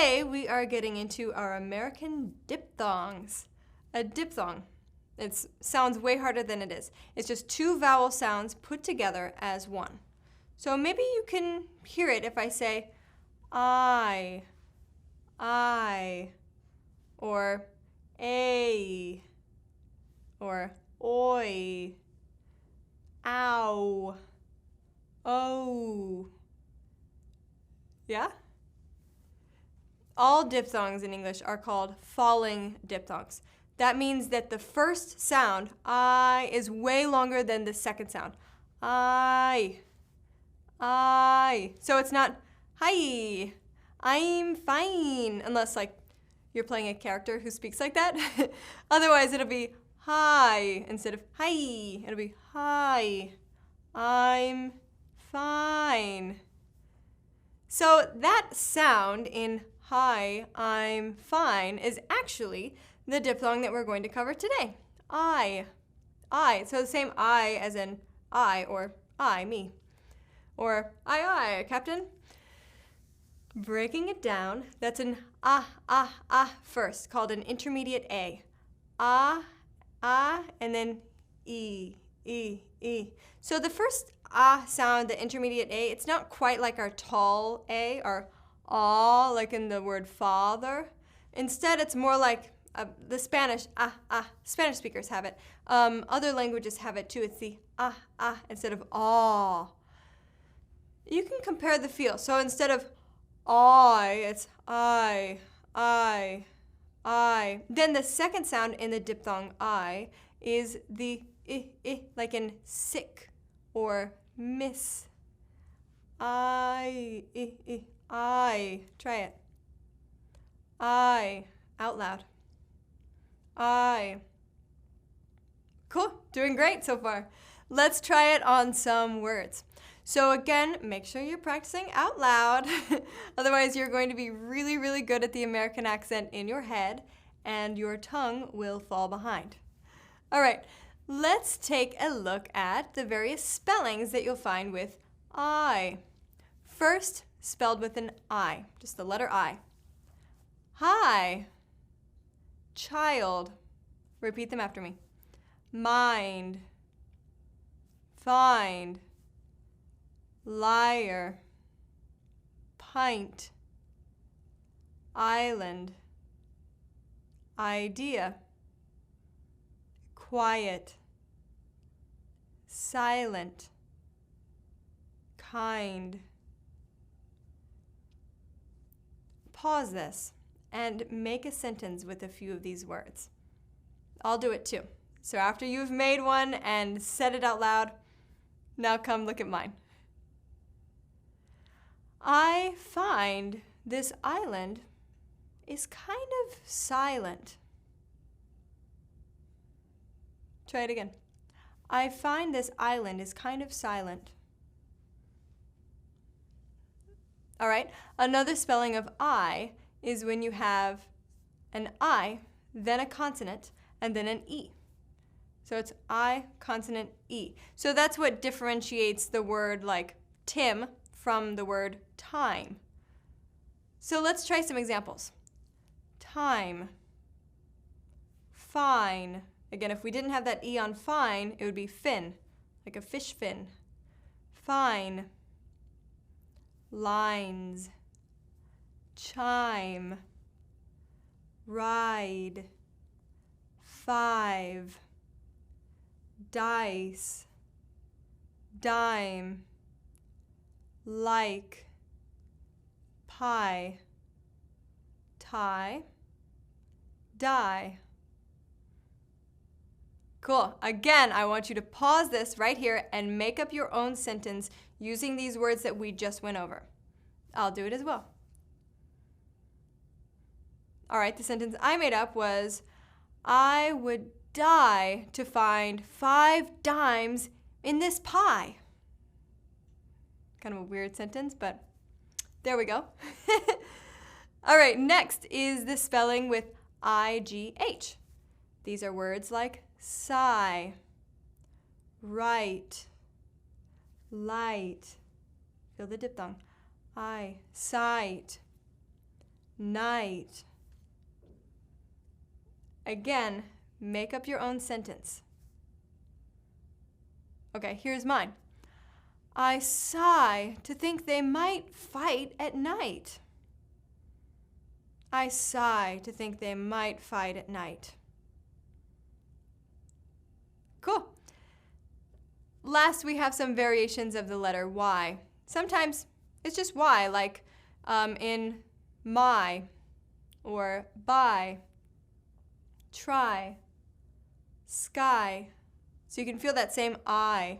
Today we are getting into our American diphthongs. A diphthong, it sounds way harder than it is. It's just two vowel sounds put together as one. So maybe you can hear it if I say I, or a, or oi, ow, oh. Yeah? All diphthongs in English are called falling diphthongs. That means that the first sound, I, is way longer than the second sound. I. So it's not, hi, I'm fine, unless like you're playing a character who speaks like that. Otherwise it'll be hi instead of hi. It'll be hi, I'm fine. So that sound in hi, I'm fine is actually the diphthong that we're going to cover today. I. So the same I as in I or I, me. Or I, Captain. Breaking it down, that's an first, called an intermediate A. And then E. So the first sound, the intermediate A, it's not quite like our tall A or like in the word father. Instead, it's more like the Spanish Spanish speakers have it. Other languages have it too. It's the instead of aw. You can compare the feel. So instead of I, it's I. Then the second sound in the diphthong I is the like in sick or miss. I. Try it. I. Out loud. I. Cool. Doing great so far. Let's try it on some words. So again, make sure you're practicing out loud. Otherwise, you're going to be really, really good at the American accent in your head, and your tongue will fall behind. All right, let's take a look at the various spellings that you'll find with I. First, spelled with an I, just the letter I. Hi. Child. Repeat them after me. Mind. Find. Liar. Pint. Island. Idea. Quiet. Silent. Kind. Pause this and make a sentence with a few of these words. I'll do it too. So after you've made one and said it out loud, now come look at mine. I find this island is kind of silent. Try it again. I find this island is kind of silent. All right, another spelling of I is when you have an I, then a consonant, and then an E. So it's I, consonant, E. So that's what differentiates the word like Tim from the word time. So let's try some examples. Time. Fine. Again, if we didn't have that E on fine, it would be fin, like a fish fin. Fine. Lines. Chime. Ride. 5. Dice. Dime. Like. Pie. Tie. Die. Cool. Again, I want you to pause this right here and make up your own sentence using these words that we just went over. I'll do it as well. All right, the sentence I made up was, I would die to find 5 dimes in this pie. Kind of a weird sentence, but there we go. All right, next is the spelling with I-G-H. These are words like sigh, right, light. Feel the diphthong. I, sight. night. Again, make up your own sentence. Okay, here's mine. I sigh to think they might fight at night. I sigh to think they might fight at night. Cool. Last, we have some variations of the letter Y. Sometimes it's just Y, like in my, or by, try, sky. So you can feel that same I.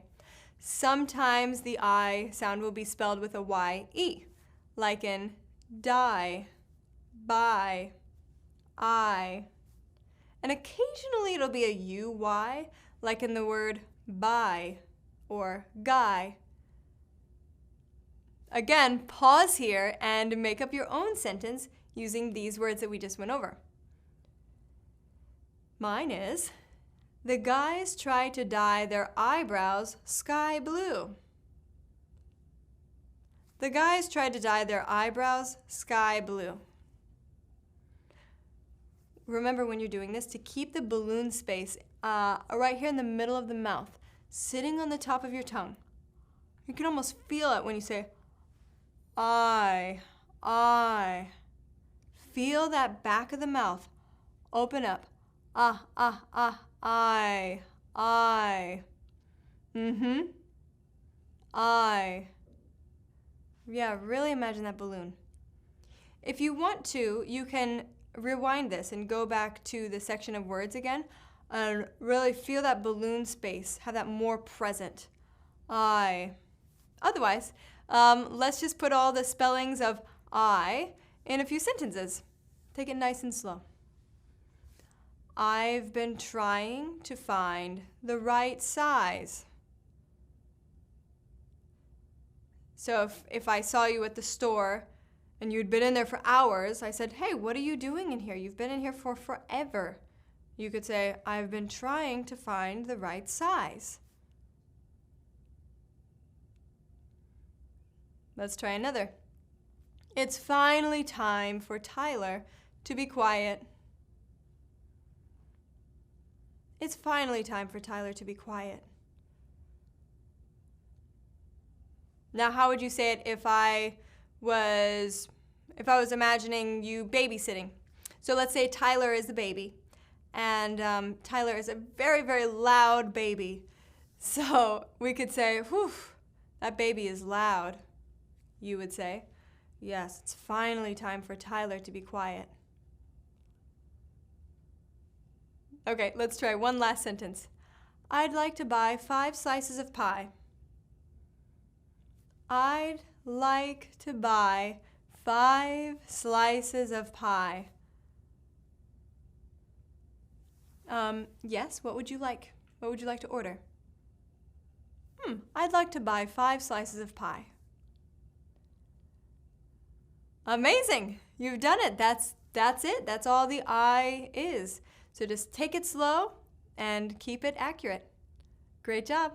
Sometimes the I sound will be spelled with a Y-E, like in die, by, I. And occasionally it'll be a U-Y, like in the word buy or guy. Again, pause here and make up your own sentence using these words that we just went over. Mine is, the guys try to dye their eyebrows sky blue. The guys tried to dye their eyebrows sky blue. Remember when you're doing this to keep the balloon space right here in the middle of the mouth, sitting on the top of your tongue. You can almost feel it when you say, I. Feel that back of the mouth open up. I. I. Yeah, really imagine that balloon. If you want to, you can rewind this and go back to the section of words again and really feel that balloon space, have that more present. I. Otherwise, let's just put all the spellings of I in a few sentences. Take it nice and slow. I've been trying to find the right size. So if I saw you at the store and you'd been in there for hours, I said, hey, what are you doing in here? You've been in here for forever. You could say, I've been trying to find the right size. Let's try another. It's finally time for Tyler to be quiet. It's finally time for Tyler to be quiet. Now, how would you say it if I was imagining you babysitting? So let's say Tyler is the baby, and Tyler is a very, very loud baby. So we could say, whew, that baby is loud. You would say, yes, it's finally time for Tyler to be quiet. Okay, let's try one last sentence. I'd like to buy 5 slices of pie. I'd like to buy 5 slices of pie. Yes, what would you like? What would you like to order? I'd like to buy 5 slices of pie. Amazing! You've done it. That's it. That's all the I is. So just take it slow and keep it accurate. Great job.